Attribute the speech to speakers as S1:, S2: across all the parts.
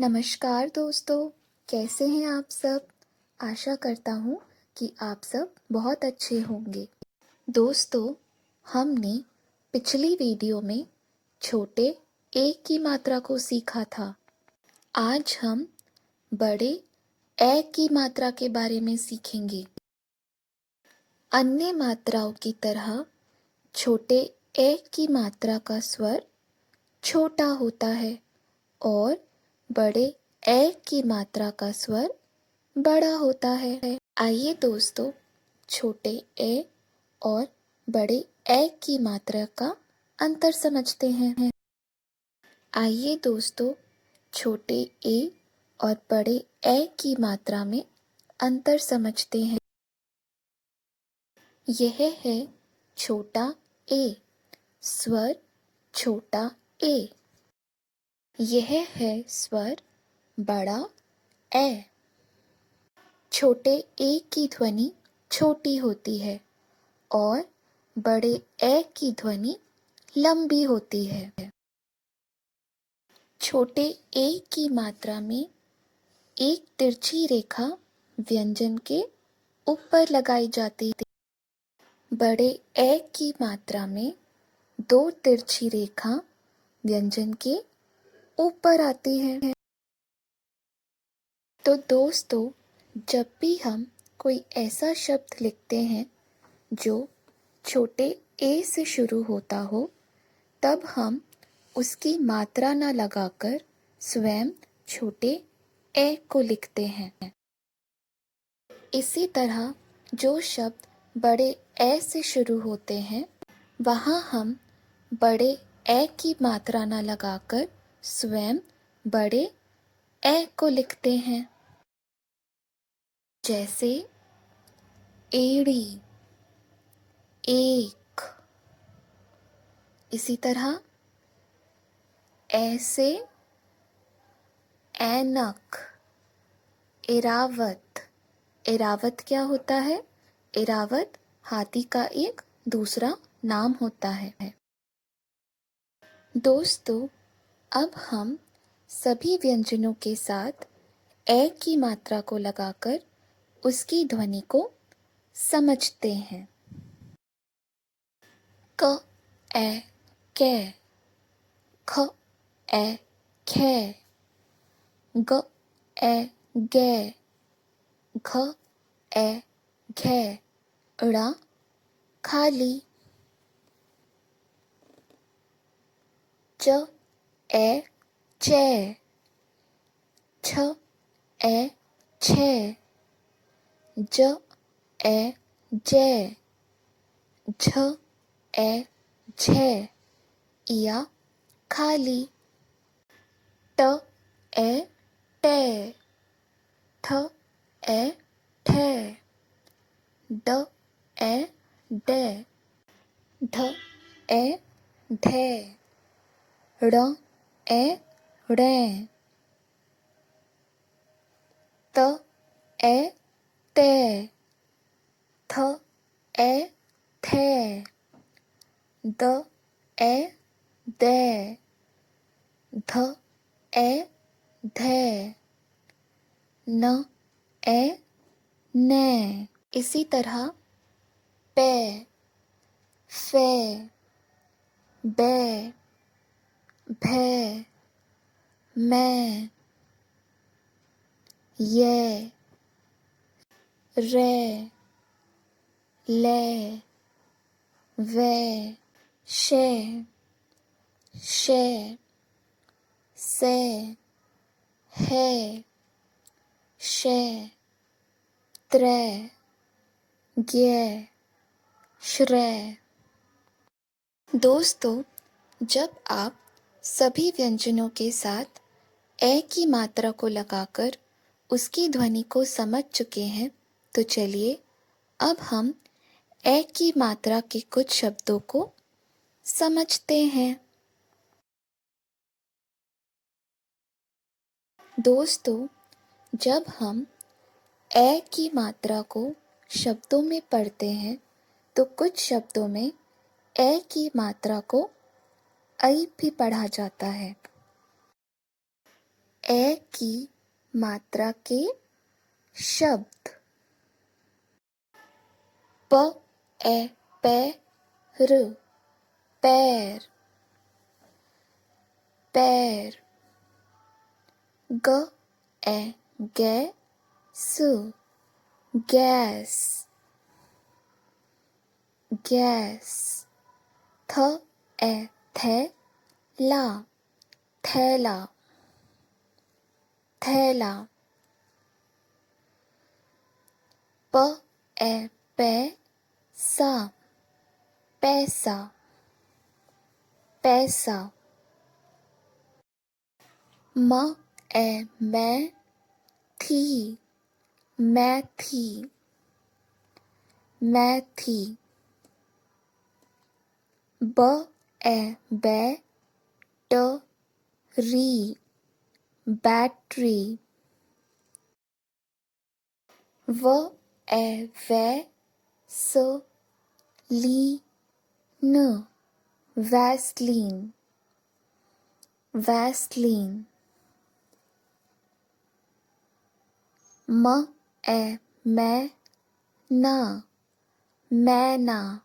S1: नमस्कार दोस्तों, कैसे हैं आप सब? आशा करता हूँ कि आप सब बहुत अच्छे होंगे। दोस्तों, हमने पिछली वीडियो में छोटे ए की मात्रा को सीखा था। आज हम बड़े ए की मात्रा के बारे में सीखेंगे। अन्य मात्राओं की तरह छोटे ए की मात्रा का स्वर छोटा होता है और बड़े ए की मात्रा का स्वर बड़ा होता है। आइए दोस्तों, छोटे ए और बड़े ए की मात्रा का अंतर समझते हैं। आइए दोस्तों, छोटे ए और बड़े ए की मात्रा में अंतर समझते हैं। यह है छोटा ए, स्वर छोटा ए। यह है स्वर बड़ा ए। छोटे ए की ध्वनि छोटी होती है और बड़े ए की ध्वनि लंबी होती है। छोटे ए की मात्रा में एक तिरछी रेखा व्यंजन के ऊपर लगाई जाती है। बड़े ए की मात्रा में दो तिरछी रेखा व्यंजन के ऊपर आती है। तो दोस्तों, जब भी हम कोई ऐसा शब्द लिखते हैं जो छोटे ए से शुरू होता हो, तब हम उसकी मात्रा न लगाकर स्वयं छोटे ए को लिखते हैं। इसी तरह जो शब्द बड़े ए से शुरू होते हैं, वहाँ हम बड़े ए की मात्रा न लगाकर स्वयं बड़े ए को लिखते हैं। जैसे एड़ी, एक। इसी तरह ऐसे, ऐनक, इरावत। इरावत क्या होता है? इरावत हाथी का एक दूसरा नाम होता है। दोस्तों, अब हम सभी व्यंजनों के साथ ए की मात्रा को लगाकर उसकी ध्वनि को समझते हैं। क ए कै, ख ए खे, ग ए गे, घ ए घे, ड़ा खाली, च ए चे, छ ए छे, ज ए जे, झ ए झे, इया खाली, ट ए टे, ठ ए ठे, ड ए डे, ढ ए ढे, ड़ ए ड़े, त ए ते, थ ए थे, द ए दे, ध ए धे, न ए ने। इसी तरह पे, फे, बे, भे, मैं, ये, रे, ले, वे, शे, शे, से, है, शे, त्रे, गे, श्रे। दोस्तों, जब आप सभी व्यंजनों के साथ ए की मात्रा को लगाकर उसकी ध्वनि को समझ चुके हैं, तो चलिए अब हम ए की मात्रा के कुछ शब्दों को समझते हैं। दोस्तों, जब हम ए की मात्रा को शब्दों में पढ़ते हैं, तो कुछ शब्दों में ए की मात्रा को ऐ भी पढ़ा जाता है। ए की मात्रा के शब्द। प ए पैर, पैर, पैर। ग ए गैस, गैस, गैस। थ ए थैला, थैला, थैला। प ए पैसा, पैसा, पैसा। म ए मैं थी, मैं थी, मैं थी। ब ए बैटरी, बैटरी। व ए वैसलीन, वैसलीन, वैसलीन। म ए मैना, मैना,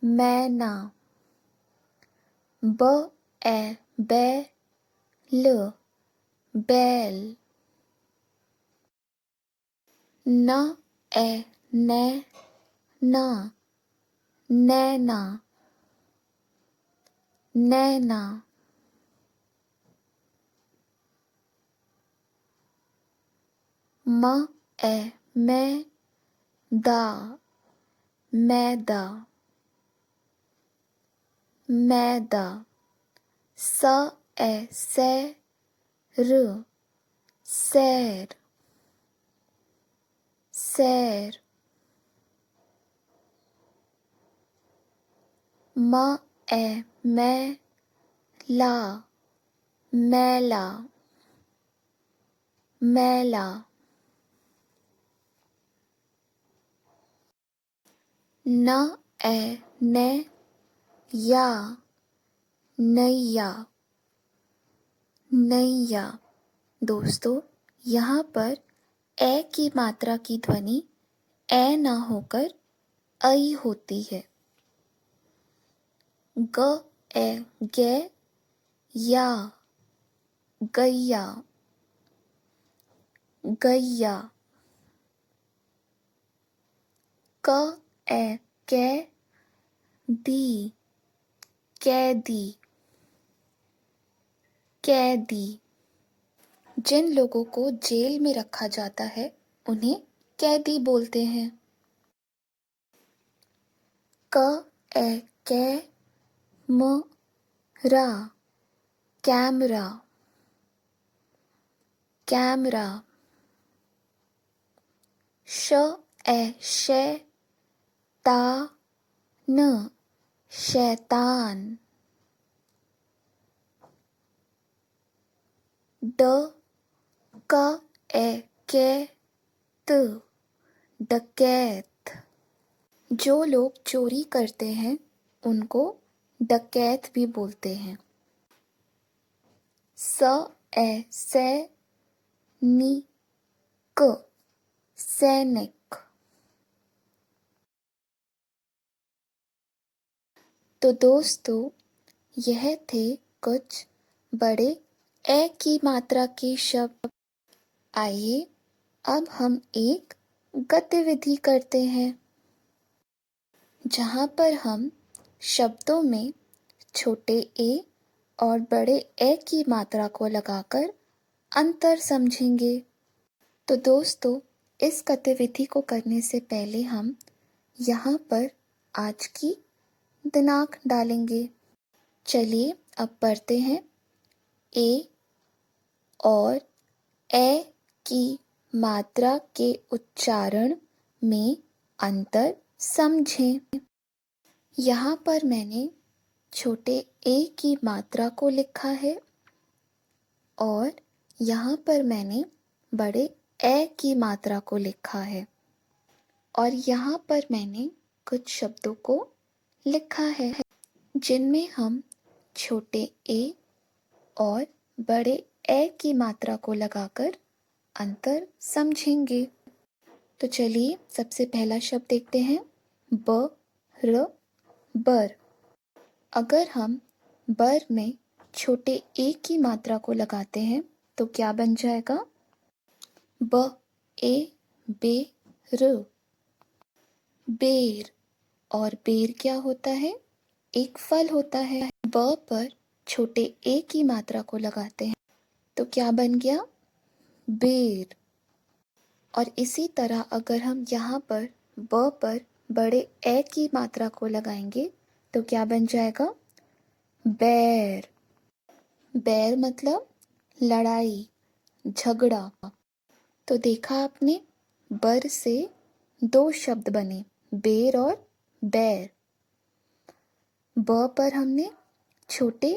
S1: मैना। ब ए बैल, बैल। न ए नैना, नैना, नैना। म ए मैदा, मैदा, मैदा। स ए सैर, सैर, सैर। म ए मैला, मैला, मैला। न ए नैया, नैया, नैया। दोस्तों, यहाँ पर ए की मात्रा की ध्वनि ए ना होकर ऐ होती है। ग ए गे या, गैया, गैया। क ए कैदी, कैदी, कैदी। जिन लोगों को जेल में रखा जाता है उन्हें कैदी बोलते हैं। क ए कैमरा, कैमरा, कैमरा। श ए शैतान, शैतान। ड क ए कैत, डकैत। जो लोग चोरी करते हैं उनको डकैत भी बोलते हैं। स ए सैनिक, सैनिक। तो दोस्तों, यह थे कुछ बड़े ए की मात्रा के शब्द। आइए अब हम एक गतिविधि करते हैं जहाँ पर हम शब्दों में छोटे ए और बड़े ए की मात्रा को लगाकर अंतर समझेंगे। तो दोस्तों, इस गतिविधि को करने से पहले हम यहाँ पर आज की दिनांक डालेंगे। चलिए अब पढ़ते हैं। ए और ए की मात्रा के उच्चारण में अंतर समझें। यहाँ पर मैंने छोटे ए की मात्रा को लिखा है और यहाँ पर मैंने बड़े ए की मात्रा को लिखा है और यहाँ पर मैंने कुछ शब्दों को लिखा है जिनमें हम छोटे ए और बड़े ए की मात्रा को लगाकर अंतर समझेंगे। तो चलिए सबसे पहला शब्द देखते हैं, बर। अगर हम बर में छोटे ए की मात्रा को लगाते हैं तो क्या बन जाएगा? ब ए बे र, बेर। और बेर क्या होता है? एक फल होता है। ब पर छोटे ए की मात्रा को लगाते हैं तो क्या बन गया? बेर। और इसी तरह अगर हम यहाँ पर ब पर बड़े ए की मात्रा को लगाएंगे तो क्या बन जाएगा? बैर। बैर मतलब लड़ाई, झगड़ा। तो देखा आपने, बर से दो शब्द बने, बेर और बैर। ब पर हमने छोटे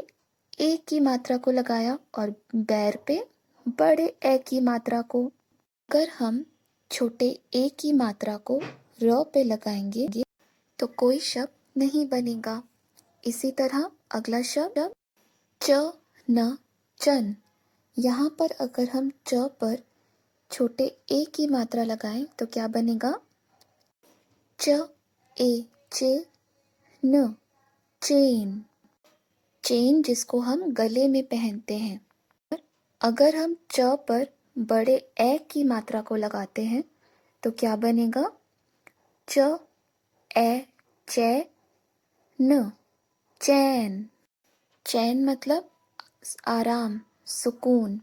S1: ए की मात्रा को लगाया और बैर पे बड़े ए की मात्रा को। अगर हम छोटे ए की मात्रा को र पे लगाएंगे तो कोई शब्द नहीं बनेगा। इसी तरह अगला शब्द च न चन। यहाँ पर अगर हम च पर छोटे ए की मात्रा लगाएं तो क्या बनेगा? च ए चे न, चेन। चेन जिसको हम गले में पहनते हैं। अगर हम च पर बड़े ए की मात्रा को लगाते हैं तो क्या बनेगा? च ए चे न, चैन। चैन मतलब आराम, सुकून।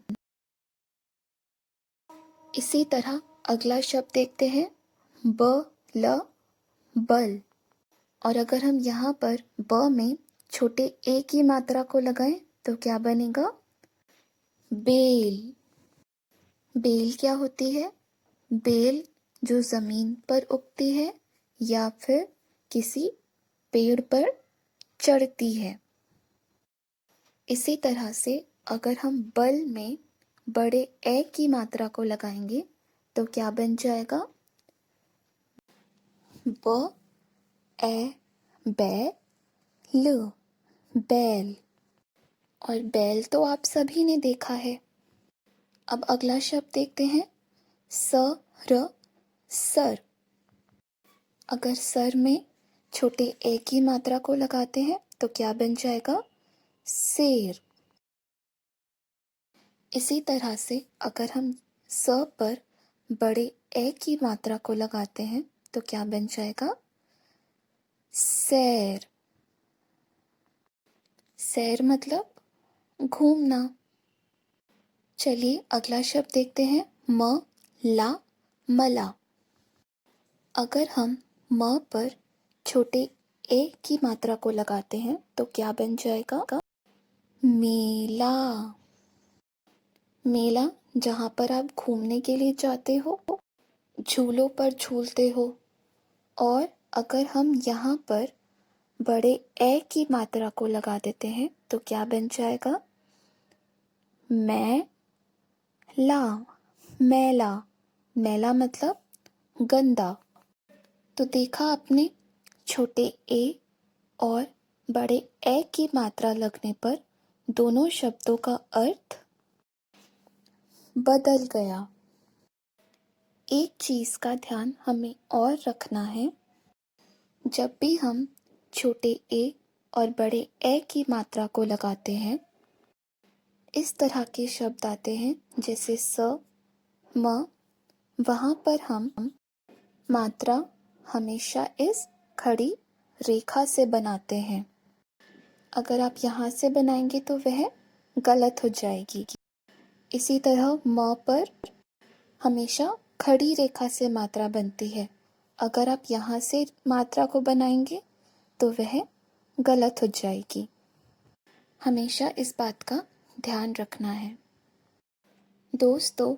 S1: इसी तरह अगला शब्द देखते हैं, ब ल बल। और अगर हम यहाँ पर ब में छोटे ए की मात्रा को लगाएं तो क्या बनेगा? बेल। बेल क्या होती है? बेल जो जमीन पर उगती है या फिर किसी पेड़ पर चढ़ती है। इसी तरह से अगर हम बल में बड़े ए की मात्रा को लगाएंगे तो क्या बन जाएगा? ब ए बै ल, बैल। और बैल तो आप सभी ने देखा है। अब अगला शब्द देखते हैं, स र सर। अगर सर में छोटे ए की मात्रा को लगाते हैं तो क्या बन जाएगा? शेर। इसी तरह से अगर हम स पर बड़े ए की मात्रा को लगाते हैं तो क्या बन जाएगा? सैर। सैर मतलब घूमना। चलिए अगला शब्द देखते हैं, म ला मला। अगर हम म पर छोटे ए की मात्रा को लगाते हैं तो क्या बन जाएगा? मेला। मेला जहाँ पर आप घूमने के लिए जाते हो, झूलों पर झूलते हो। और अगर हम यहाँ पर बड़े ए की मात्रा को लगा देते हैं तो क्या बन जाएगा? मैं ला, मैला। मैला मतलब गंदा। तो देखा आपने, छोटे ए और बड़े ए की मात्रा लगने पर दोनों शब्दों का अर्थ बदल गया। एक चीज का ध्यान हमें और रखना है, जब भी हम छोटे ए और बड़े ए की मात्रा को लगाते हैं, इस तरह के शब्द आते हैं जैसे स, म, वहाँ पर हम मात्रा हमेशा इस खड़ी रेखा से बनाते हैं। अगर आप यहाँ से बनाएंगे तो वह गलत हो जाएगी। इसी तरह म पर हमेशा खड़ी रेखा से मात्रा बनती है। अगर आप यहाँ से मात्रा को बनाएंगे तो वह गलत हो जाएगी। हमेशा इस बात का ध्यान रखना है। दोस्तों,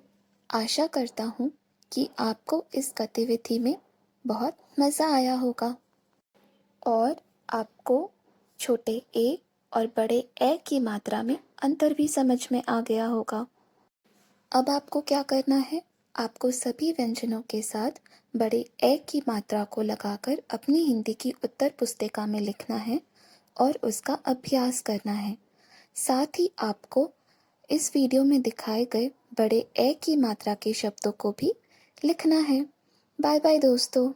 S1: आशा करता हूँ कि आपको इस गतिविधि में बहुत मज़ा आया होगा और आपको छोटे ए और बड़े ए की मात्रा में अंतर भी समझ में आ गया होगा। अब आपको क्या करना है? आपको सभी व्यंजनों के साथ बड़े ए की मात्रा को लगाकर अपनी हिंदी की उत्तर पुस्तिका में लिखना है और उसका अभ्यास करना है। साथ ही आपको इस वीडियो में दिखाए गए बड़े ए की मात्रा के शब्दों को भी लिखना है। बाय बाय दोस्तों।